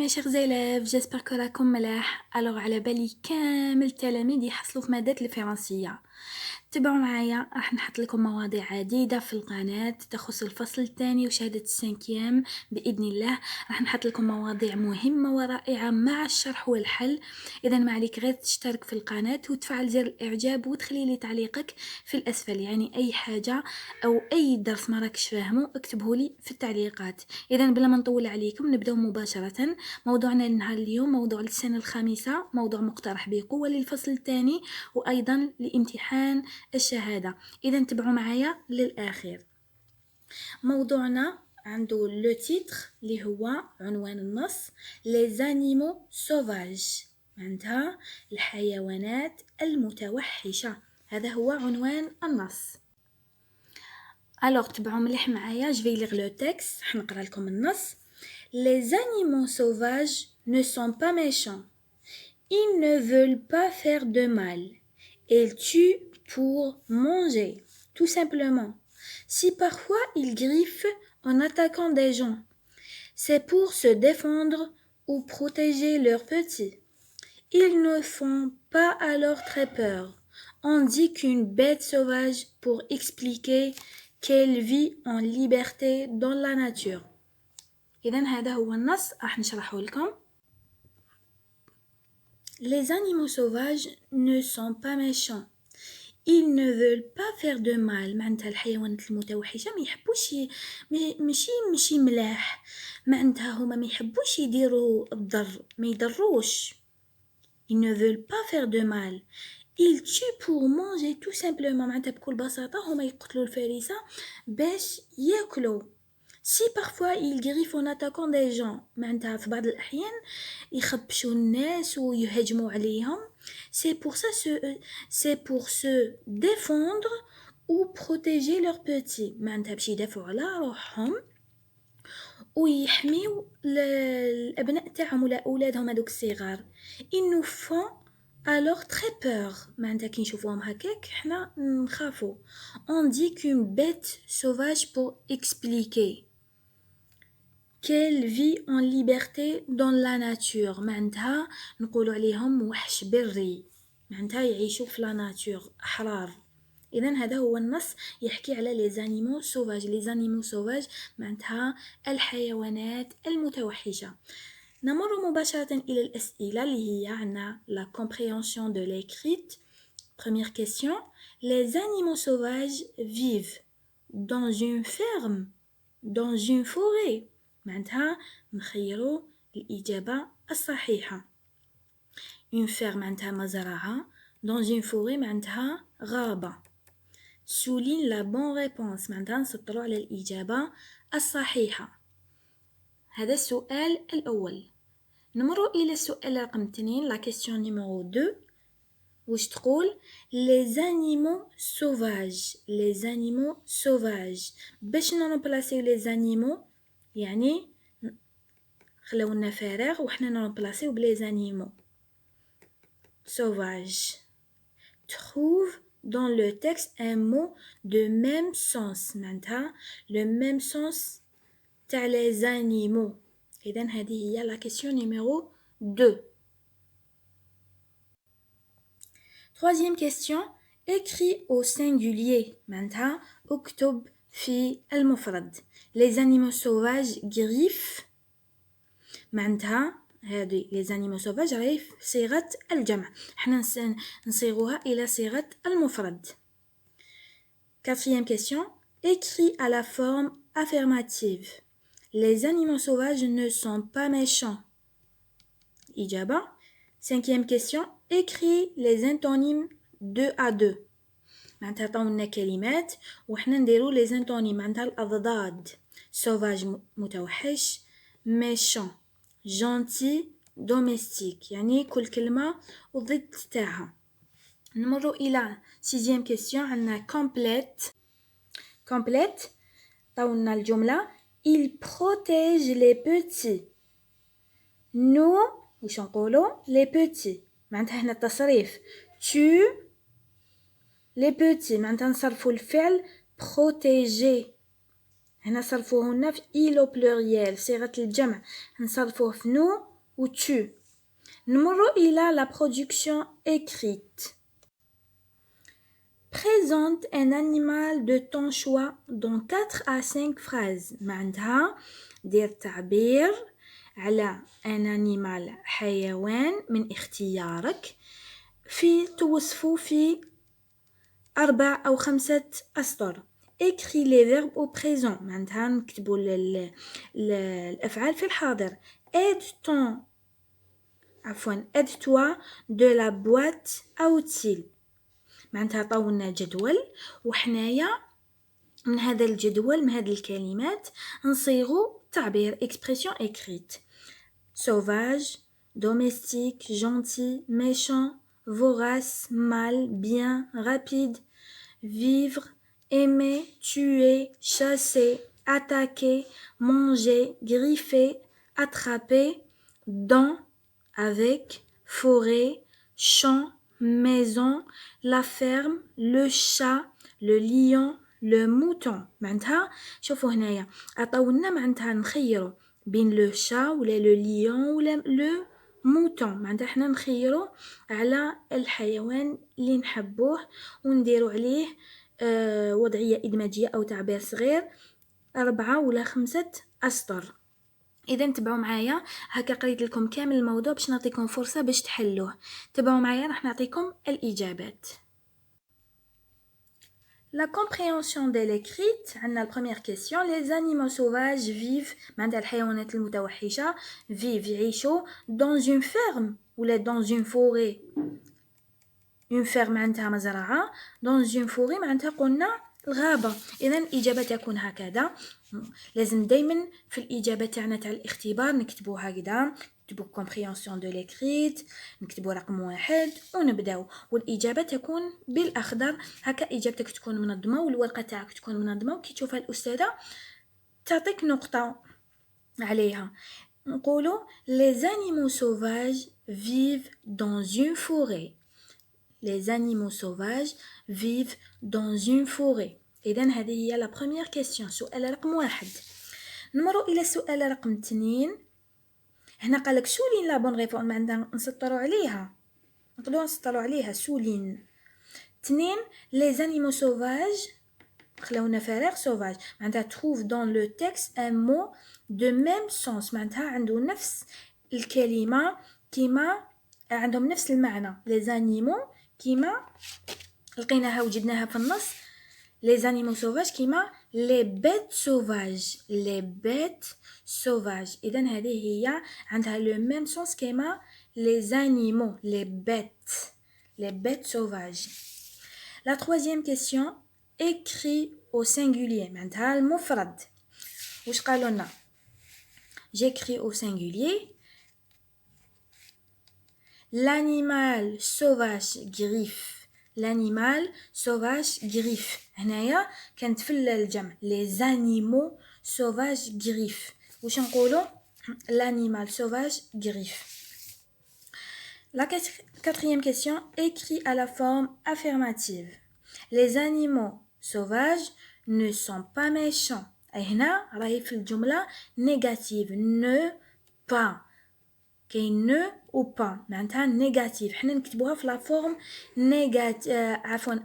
mes chers élèves, j'espère que راكم ملاح. Alors على بالي كامل التلاميذ يحصلوا في مادة الفرنسية. تبعوا معايا، راح نحط لكم مواضيع عديدة في القناة تخص الفصل الثاني وشهادة السانكيام بإذن الله. راح نحط لكم مواضيع مهمة ورائعة مع الشرح والحل. إذا ما عليك غير تشترك في القناة وتفعل زر الإعجاب وتخلي لي تعليقك في الأسفل، يعني أي حاجة أو أي درس ما راكش فاهمه اكتبه لي في التعليقات. إذا بلا ما نطول عليكم نبدأ مباشرة. موضوعنا لنهار اليوم موضوع السنة الخامسة، موضوع مقترح بقوة للفصل الثاني وأيضا لامتحان الشهادة. إذا تبعوا معايا للآخر. موضوعنا عنده لو تيتر اللي هو عنوان النص Les animaux sauvages، معناتها الحيوانات المتوحشة. هذا هو عنوان النص. Alors تبعوا مليح معايا، je vais lire le texte. حنقرأ لكم النص. Les animaux sauvages ne sont pas méchants. Ils ne veulent pas faire de mal. Ils tuent pour manger, tout simplement. Si parfois ils griffent en attaquant des gens, c'est pour se défendre ou protéger leurs petits. Ils ne font pas alors très peur. On dit qu'une bête sauvage pour expliquer qu'elle vit en liberté dans la nature. إذن هذا هو النص راح نشرحه لكم. Les animaux sauvages ne sont pas méchants. Ils ne veulent pas faire de mal. معناتها الحيوانات المتوحشة ما يحبوش ماشي ملاح. معناتها هما ما يحبوش يديروا الضر، ما يضروش. Ils ne veulent pas faire de mal. Ils tuent pour manger tout simplement. معناتها بكل بساطة هما يقتلوا الفريسة باش ياكلوا. Si parfois ils griffent en attaquant des gens، معناتها في بعض الأحيان يخبشوا الناس ويهجموا عليهم. C'est pour se défendre ou protéger leurs petits، معناتها باش يدافعوا على روحهم ويحميوا الأبناء تاعهم ولا أولادهم هذوك الصغار. Ils nous font alors très peur، معناتها كي نشوفوهم هكاك حنا نخافوا. On dit qu'une bête sauvage pour expliquer qu'elle vit en liberté dans la nature، معناتها نقولوا عليهم وحش بري، معناتها يعيشوا في لا ناتور أحرار. إذن هذا هو النص يحكي على les animaux sauvages. les animaux sauvages معناتها الحيوانات المتوحشة. نمر مباشرة إلى الأسئلة اللي هي عنا la compréhension de l'écrit. Première question. Les animaux sauvages vivent dans une ferme, dans une forêt. معناتها نخيروا الإجابة الصحيحة. une ferme معناتها مزرعة، dans une forêt معناتها غابة. souligne la bonne réponse معناتها نسطروا على الإجابة الصحيحة. هذا السؤال الأول. نمر إلى السؤال رقم 2 la question numéro 2 وش تقول les animaux sauvages. les animaux sauvages باش نرمبلاسيو les animaux يعني خلونا فراغ وحنا نرمبلاسيو بلي animaux sauvages. trouve dans le texte un mot de même sens، معناتها le même sens تاع les animaux. إذن هذه هي la question numéro 2. Troisième question. écris au singulier، معناتها اكتب في المفرد. les animaux sauvages griffent، معناتها هذه les animaux sauvages راهي في صيغة الجمع، حنا نصيغوها إلى صيغة المفرد. Quatrième question. écris à la forme affirmative. les animaux sauvages ne sont pas méchants. إجابة. Cinquième question. écris les antonymes 2 à 2. معناتها طاولنا كلمات وحنا نديرو les antonymes معناتها الأضداد. sauvage متوحش، méchant gentil، domestique، يعني كل كلمة وضد تاعها. نمر إلى 6e question. عندنا complète. طاولنا الجملة il protège les petits. nous وش نقولوا les petits، معناتها هنا التصريف tu les petits، معناتها نصرفوا الفعل protéger، هنا صرفوه لنا في il au pluriel صيغة الجمع، نصرفوه في nous و tu. نمروا إلى la production écrite. Présente un animal de ton choix dans 4 à 5 phrases. معناتها دير تعبير على un animal حيوان من اختيارك توصفه في 4 أو 5 أسطر. Écris les verbes au présent. معناتها نكتبوا الأفعال في الحاضر. Aide-toi de la boîte à outils. معناتها طولنا جدول وحنايا من هذا الجدول من هذه الكلمات نصيغوا تعبير expression écrite. Sauvage, domestique, gentil, méchant, vorace, mal, bien, rapide, vivre, aimer, tuer, chasser, attaquer, manger, griffer, attraper, dans, avec, forêt, champ, maison, la ferme, le chat, le lion, le mouton. معناتها شوفوا هنايا عطاولنا معناتها نخيروا بين لو شا ولا لو ليون ولا لو موتون. معناتها حنا نخيروا على الحيوان اللي نحبوه ونديروا عليه وضعية إدماجية أو تعبير صغير 4 ولا 5 أسطر. إذا تبعوا معايا هكا قريت لكم كامل الموضوع باش نعطيكم فرصة باش تحلوه. تبعوا معايا راح نعطيكم الإجابات. La compréhension de l'écrite. عندنا la première question. Les animaux sauvages vivent معناتها الحيوانات المتوحشة يعيشوا dans une ferme ولا dans une forêt. Une ferme معناتها مزرعة. Dans une forêt معناتها قلنا الغابة. إذا الإجابة تكون هكذا. لازم دايما في الإجابة تاعنا تاع الاختبار نكتبوها هكذا. نكتبو compréhension de l'écrite نكتبو رقم 1 ونبداو والإجابة تكون بالأخضر. هكا إجابتك تكون منظمة والورقة تاعك تكون منظمة وكي تشوفها الأستاذة تعطيك نقطة عليها. نقولو les animaux sauvages vivent dans une forêt. Les animaux sauvages vivent dans une forêt. إذن هذه هي la première question. سؤال رقم 1. نمروا إلى السؤال رقم 2. هنا قالك سولين لا بون ريبون. معناتها نسطروا عليها نقولوا نسطروا عليها سولين. 2 les animaux sauvages خلونا فراغ sauvage معناتها trouve dans le texte un mot de même sens. معناتها عنده نفس الكلمة كيما عندهم نفس المعنى. les animaux كيما لقيناها وجدناها في النص. les animaux sauvages كيما les bêtes sauvages. les bêtes sauvages. إذن هذه هي عندها le même sens كيما les animaux les bêtes sauvages. La troisième question. écrit au singulier معناتها المفرد. واش قالوا لنا؟ j'écris au singulier. l'animal sauvage griffe. l'animal sauvage griffe. هنايا كانت في الجمع les animaux sauvages griffe. واش نقولوا؟ l'animal sauvage griffe. La quatrième question. écrit à la forme affirmative. les animaux sauvages ne sont pas méchants. هنا راهي في الجملة négative ne pas. كاين ne ou pas معناتها négative. حنا نكتبوها في لا فورم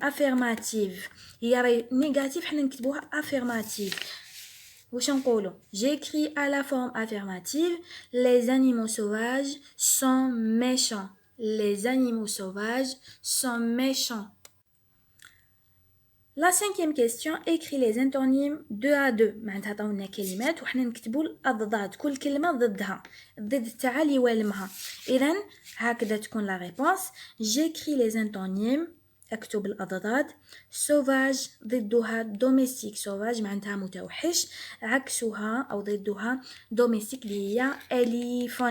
affirmative. هي راهي négative حنا نكتبوها affirmative. واش نقولوا؟ j'écris à la forme affirmative. les animaux sauvages sont méchants. les animaux sauvages sont méchants. La cinquième question. écris les antonymes 2 à 2. معناتها عطاونا كلمات وحنا نكتبوا الأضداد كل كلمة ضدها الضد تاعها اللي يوالمها. إذن هكذا تكون la réponse. j'écris les antonymes أكتب الأضداد. sauvage ضدها domestique. sauvage معناتها متوحش عكسها أو ضدها domestique اللي هي أليف.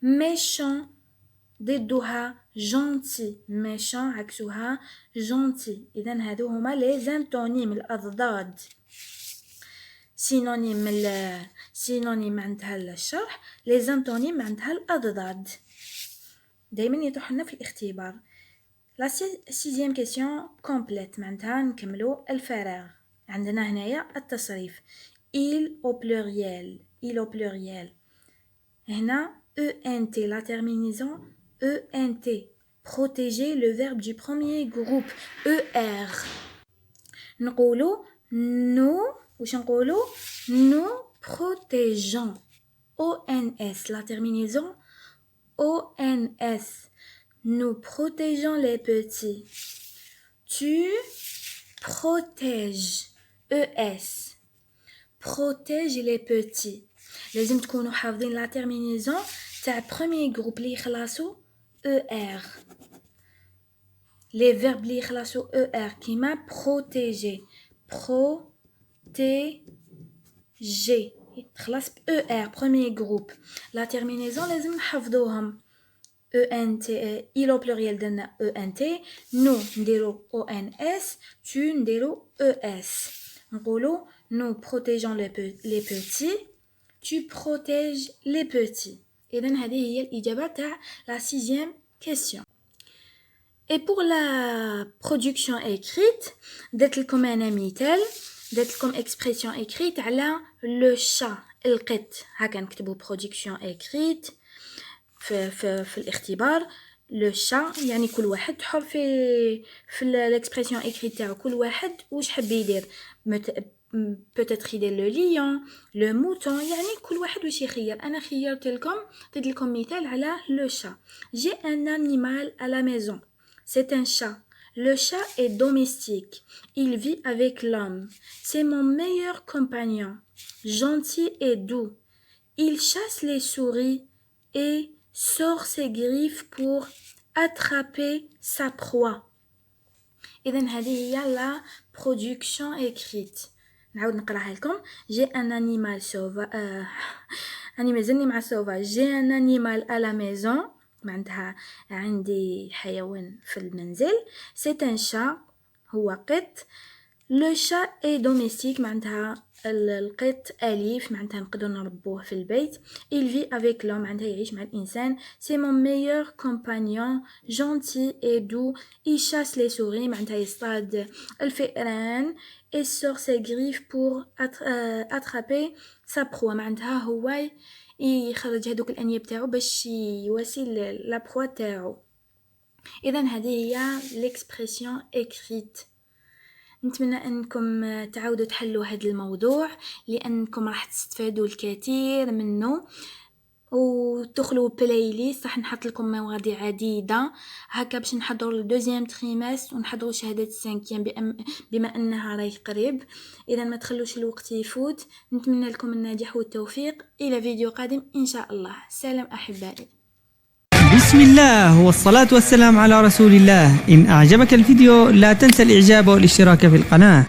méchant ضدها gentil. méchant عكسها gentil. إذن هادو هما les antonymes الأضداد. synonyme معناتها الشرح. les antonymes معناتها الأضداد. دايما يطرح لنا في الاختبار. la sixième question complète معناتها نكملو الفراغ. عندنا هنايا التصريف il au pluriel. هنا ENT, la terminaison ENT. Protéger, le verbe du premier groupe ER. نقولوا nous, واش نقولوا nous protégeons ONS, la terminaison ONS. Nous protégeons les petits. Tu protèges ES. Protège les petits. لازم تكونوا حافظين la terminaison تاع premier groupe اللي يخلصوا ER. Les verbes اللي يخلصوا ER كيما protéger. Protéger. تخلص ER premier groupe. La terminaison لازم نحفظوهم. ENT, il au pluriel درنا ENT. Nous نديرو ONS. Tu نديرو ES. نقولوا nous protégeons les petits. Tu protèges les petits. إذن هذه هي الإجابة تاع la 6e question. Et pour la production écrite, درت لكم أنا مثال، درت لكم expression écrite على le chat القط. هكا نكتبوا production écrite في الاختبار. le chat يعني كل واحد تحط في l'expression écrite تاعو كل واحد واش حب يدير. peut-être يدير le lion, le mouton, يعني كل واحد واش يخير. أنا خيرت لكم درت لكم مثال على le chat. J'ai un animal à la maison. C'est un chat. Le chat est domestique. Il vit avec l'homme. C'est mon meilleur compagnon. Gentil et doux. Il chasse les souris et sort ses griffes pour attraper sa proie. إذن هذه هي la production écrite. نعاود نقراها لكم. J'ai un animal sauvage. أنا مازلني مع sauvage. J'ai un animal à la maison. معناتها عندي حيوان في المنزل. C'est un chat. هو قط. Le chat est domestique. معناتها القط أليف. معناتها نقدر نربوه في البيت. Il vit avec l'homme. معناتها يعيش مع الإنسان. C'est mon meilleur compagnon. Gentil et doux. Il chasse les souris. معناتها يصطاد الفئران. Et sort ses griffes pour attraper sa proie. معناتها هو يخرج هذوك الأنياب تاعو باش يواسي لا بروا تاعو. إذن هذه هي l'expression écrite. نتمنى أنكم تعاودوا تحلوا هذا الموضوع لأنكم راح تستفادوا الكثير منه. وتدخلوا بلاي ليست راح نحط لكم مواضيع عديده هكا باش نحضروا الدوزيام تريماس ونحضروا شهاده السانكيام بما انها راهي قريب. اذا ما تخلوش الوقت يفوت. نتمنى لكم النجاح والتوفيق. الى فيديو قادم ان شاء الله. سلام احبائي. بسم الله والصلاة والسلام على رسول الله. إن أعجبك الفيديو لا تنسى الإعجاب والاشتراك في القناة.